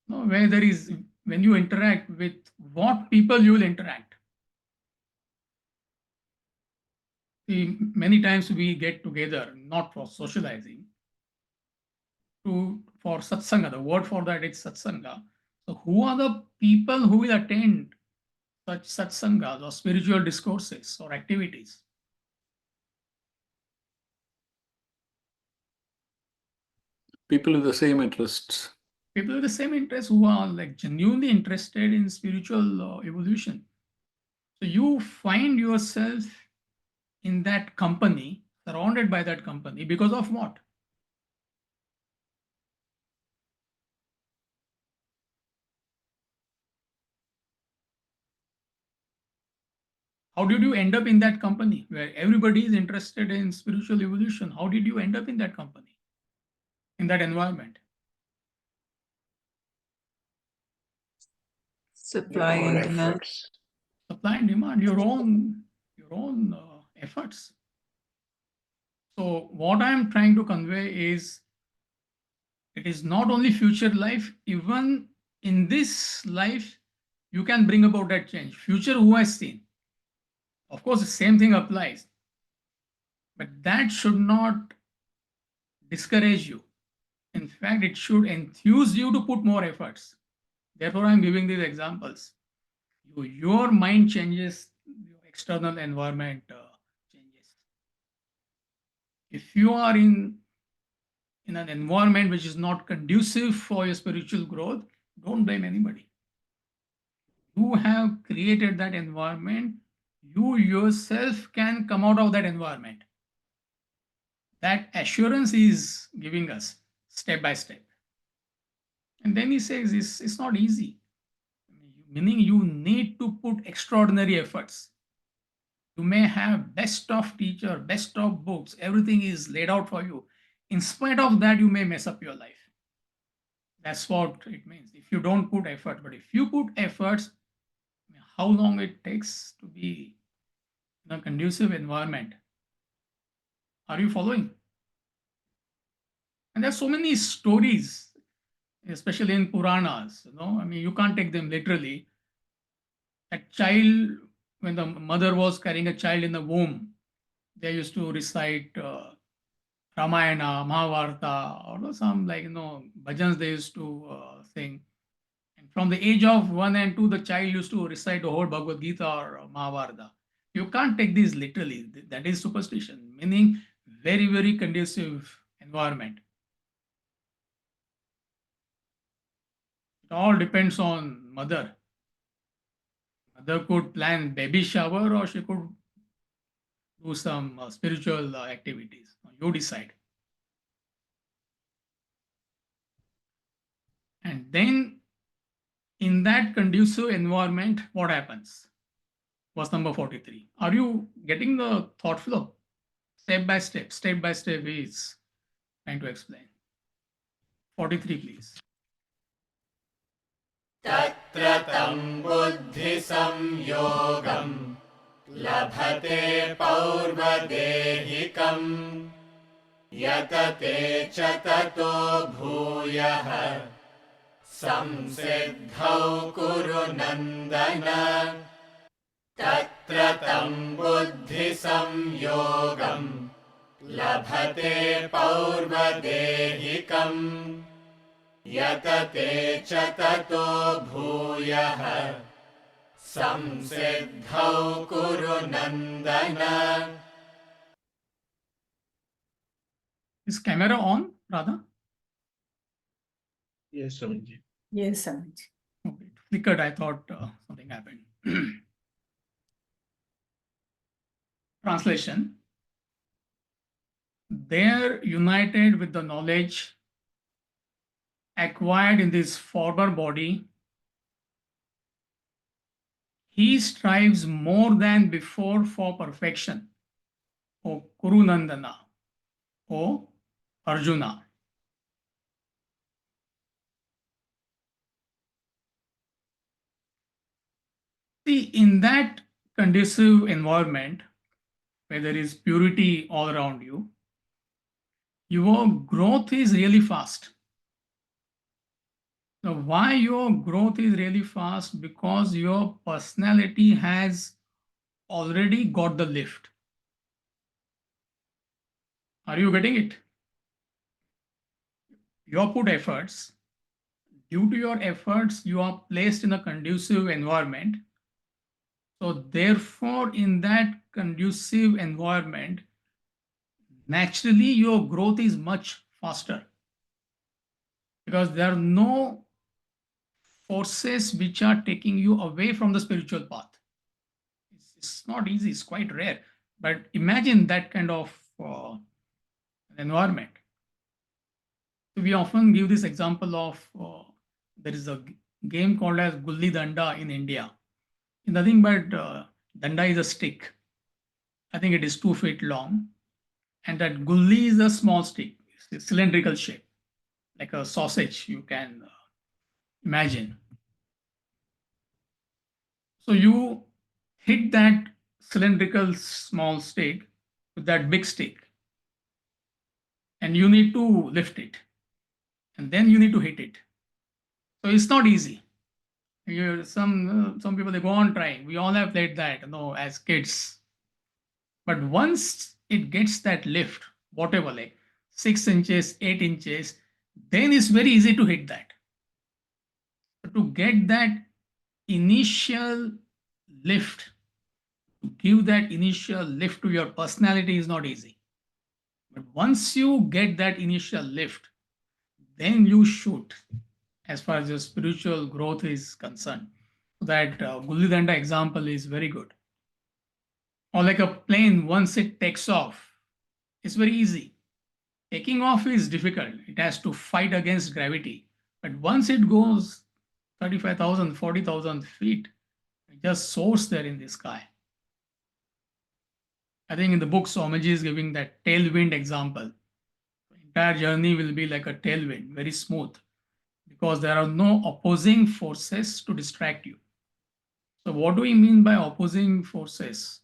where there is, when you interact with what people you will interact. See, many times we get together, not for socializing, for satsanga. The word for that is satsanga. So who are the people who will attend such satsangas or spiritual discourses or activities? People with the same interests. People with the same interests who are like genuinely interested in spiritual evolution. So you find yourself in that company, surrounded by that company, because of what? How did you end up in that company where everybody is interested in spiritual evolution? How did you end up in that company, in that environment? Supply Your own and demand. efforts. Supply and demand, your own efforts. So what I am trying to convey is, it is not only future life, even in this life, you can bring about that change. Future, who has seen? Of course, the same thing applies. But that should not discourage you. In fact, it should enthuse you to put more efforts. Therefore, I'm giving these examples. Your mind changes, your external environment changes. If you are in an environment which is not conducive for your spiritual growth, don't blame anybody. You have created that environment. You yourself can come out of that environment. That assurance is giving us step by step. And then he says it's not easy, meaning you need to put extraordinary efforts. You may have best of teacher, best of books, everything is laid out for you. In spite of that, you may mess up your life. That's what it means. If you don't put effort, but if you put efforts, how long it takes to be in a conducive environment. Are you following? And there's so many stories, especially in Puranas, you can't take them literally. A child, when the mother was carrying a child in the womb, they used to recite Ramayana, Mahabharata, or some bhajans they used to sing. And from the age of 1 and 2, the child used to recite the whole Bhagavad Gita or Mahabharata. You can't take these literally. That is superstition. Meaning, very, very conducive environment. It all depends on mother. Mother could plan baby shower or she could do some spiritual activities. You decide. And then in that conducive environment, what happens? Verse number 43. Are you getting the thought flow? Step by step is trying to explain. 43, please. तत्र तं बुद्धिसंयोगं लभते पौर्वदेहिकम् यतते च ततो भूयः संसिद्धौ कुरु नन्दन तत्र तं बुद्धिसंयोगं लभते पौर्वदेहिकम् यतते च ततो भूयः संसिद्धौ कुरु नन्दन. Is camera on, Radha? Yes, Swamiji. Yes, Swamiji. Okay, it flickered. I thought something happened. Translation. They're united with the knowledge acquired in this former body. He strives more than before for perfection. O Kurunandana, O Arjuna. See, in that conducive environment where there is purity all around you, your growth is really fast. Now, why your growth is really fast? Because your personality has already got the lift. Are you getting it? You put efforts. Due to your efforts, you are placed in a conducive environment. So therefore, in that conducive environment, naturally your growth is much faster because there are no forces which are taking you away from the spiritual path. It's not easy, it's quite rare. But imagine that kind of environment. We often give this example of there is a game called as Gulli Danda in India. Nothing but Danda is a stick. I think it is 2 feet long. And that Gulli is a small stick, it's a cylindrical shape, like a sausage you can imagine. So you hit that cylindrical small stick with that big stick. And you need to lift it. And then you need to hit it. So it's not easy. Some people, they go on trying. We all have played that, as kids. But once it gets that lift, whatever, like 6 inches, 8 inches, then it's very easy to hit that. But to get that initial lift, to give that initial lift to your personality is not easy. But once you get that initial lift, then you shoot as far as your spiritual growth is concerned. So that Gulli Danda example is very good. Or like a plane, once it takes off, it's very easy. Taking off is difficult. It has to fight against gravity. But once it goes 35,000, 40,000 feet, it just soars there in the sky. I think in the book, Swamiji is giving that tailwind example. The entire journey will be like a tailwind, very smooth, because there are no opposing forces to distract you. So what do we mean by opposing forces?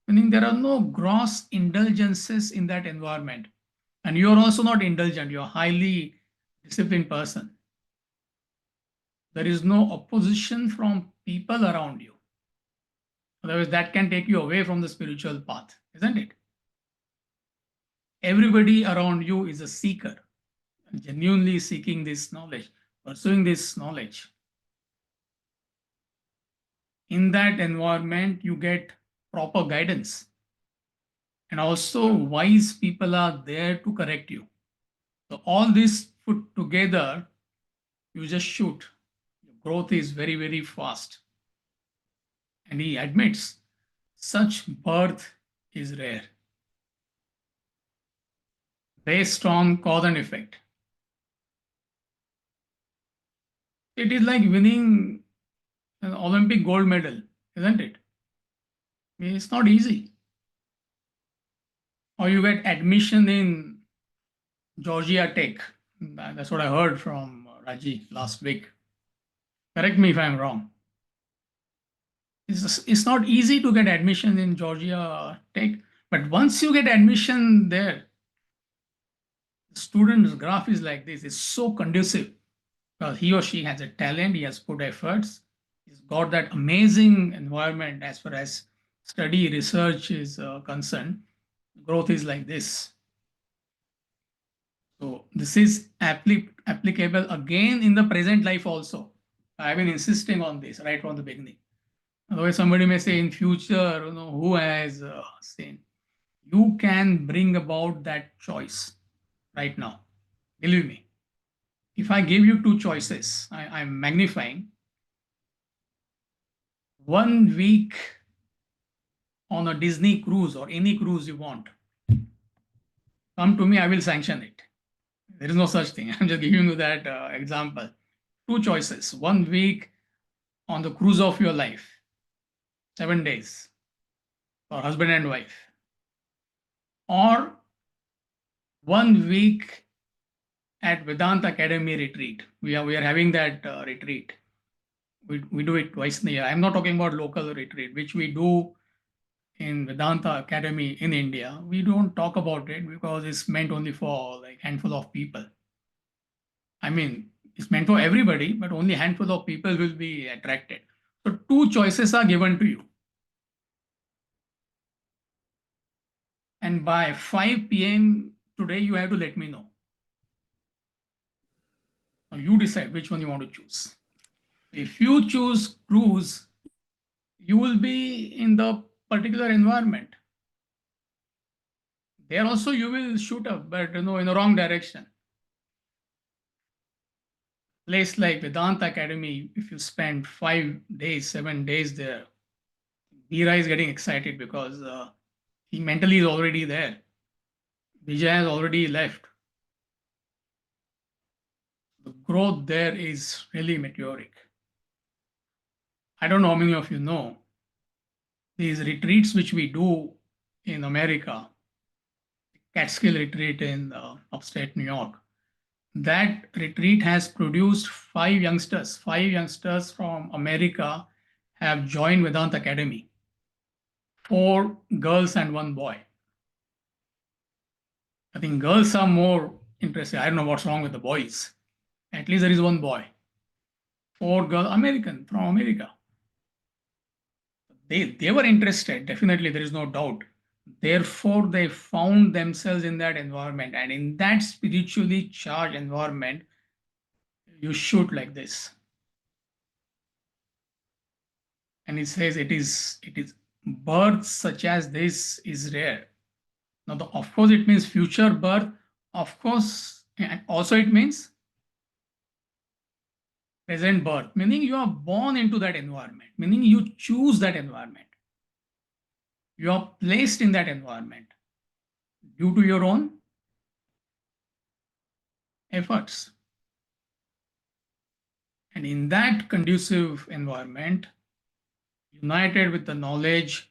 Meaning there are no gross indulgences in that environment. And you're also not indulgent, you're a highly disciplined person. There is no opposition from people around you. Otherwise, that can take you away from the spiritual path, isn't it? Everybody around you is a seeker, genuinely seeking this knowledge, pursuing this knowledge. In that environment, you get proper guidance. And also, wise people are there to correct you. So, all this put together, you just shoot. Your growth is very, very fast. And he admits such birth is rare. Based on cause and effect. It is like winning an Olympic gold medal, isn't it? It's not easy. Or you get admission in Georgia Tech. That's what I heard from Raji last week. Correct me if I'm wrong. It's not easy to get admission in Georgia Tech, but once you get admission there, the student's graph is like this. It's so conducive because he or she has a talent, he has put efforts, he's got that amazing environment as far as study research is concerned. Growth is like this. So this is applicable again in the present life also. I've been insisting on this right from the beginning. Otherwise, somebody may say in future, who has seen? You can bring about that choice right now. Believe me. If I give you two choices, I'm magnifying. 1 week on a Disney cruise or any cruise you want. Come to me, I will sanction it. There is no such thing. I'm just giving you that example. Two choices. 1 week on the cruise of your life. 7 days for husband and wife. Or 1 week at Vedanta Academy retreat. We are having that retreat. We do it twice in a year. I'm not talking about local retreat, which we do in Vedanta Academy in India. We don't talk about it because it's meant only for like handful of people. I mean, it's meant for everybody, but only handful of people will be attracted. So two choices are given to you. And by 5 p.m. today, you have to let me know. Now you decide which one you want to choose. If you choose cruise, you will be in the particular environment. There also you will shoot up, but in the wrong direction. Place like Vedanta Academy, if you spend 5 days, 7 days there, Veera is getting excited because he mentally is already there. Vijay has already left. The growth there is really meteoric. I don't know how many of you know these retreats which we do in America, Catskill retreat in upstate New York. That retreat has produced 5 youngsters. 5 youngsters from America have joined Vedanta Academy. 4 girls and 1 boy. I think girls are more interested. I don't know what's wrong with the boys. At least there is 1 boy. 4 girls, American, from America. They were interested, definitely, there is no doubt. Therefore, they found themselves in that environment. And in that spiritually charged environment, you shoot like this. And it says it is birth such as this is rare. Now, of course, it means future birth. Of course, and also it means present birth, meaning you are born into that environment, meaning you choose that environment. You are placed in that environment due to your own efforts. And in that conducive environment, united with the knowledge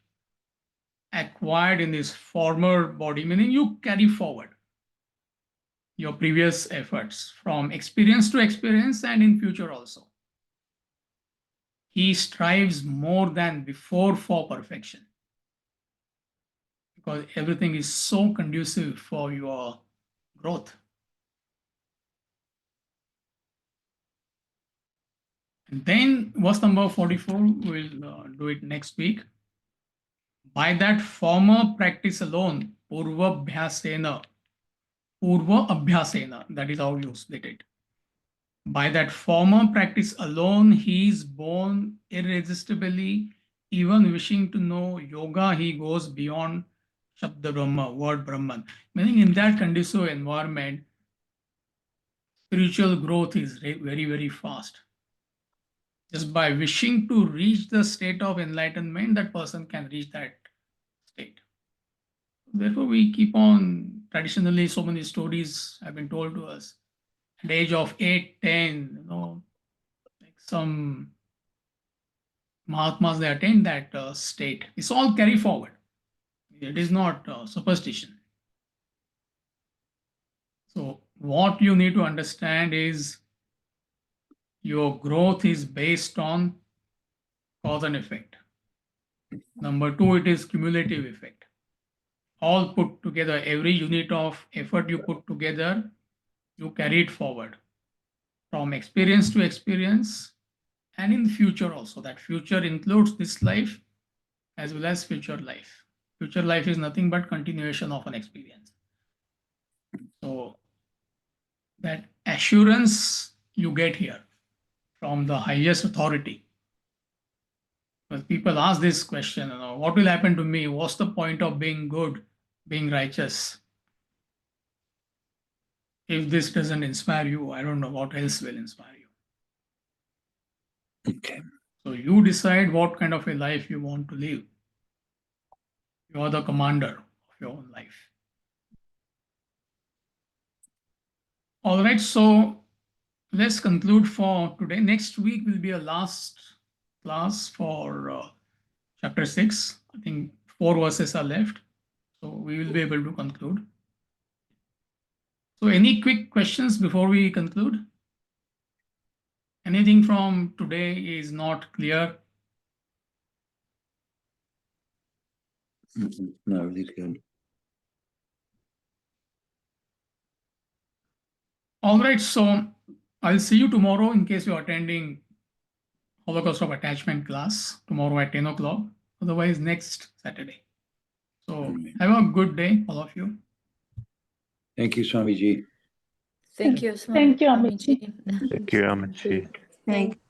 acquired in this former body, meaning you carry forward your previous efforts from experience to experience and in future also. He strives more than before for perfection because everything is so conducive for your growth. And then verse number 44, we'll do it next week. By that former practice alone, Purva Abhyasena, that is how you split it. By that former practice alone, he is born irresistibly, even wishing to know yoga, he goes beyond Shabda Brahma, word Brahman. Meaning in that conducive environment, spiritual growth is very, very fast. Just by wishing to reach the state of enlightenment, that person can reach that state. Therefore, we keep on, traditionally, so many stories have been told to us. At the age of 8, 10, like some Mahatmas, they attain that state. It's all carry forward. It is not superstition. So what you need to understand is your growth is based on cause and effect. Number 2, it is cumulative effect. All put together, every unit of effort you put together, you carry it forward from experience to experience, and in the future also. That future includes this life as well as future life. Future life is nothing but continuation of an experience. So that assurance you get here from the highest authority. When people ask this question, what will happen to me? What's the point of being good, being righteous? If this doesn't inspire you, I don't know what else will inspire you. Okay. So you decide what kind of a life you want to live. You are the commander of your own life. All right, so let's conclude for today. Next week will be a last class for chapter 6. I think 4 verses are left, so we will be able to conclude. So any quick questions before we conclude? Anything from today is not clear? No, everything's good. All right, so I'll see you tomorrow in case you're attending Holocaust of Attachment class tomorrow at 10 o'clock. Otherwise, next Saturday. So have a good day, all of you. Thank you, Swamiji. Thank you, Thank you, Swamiji. Thank you, Amit. Thank you, Amit ji. Thank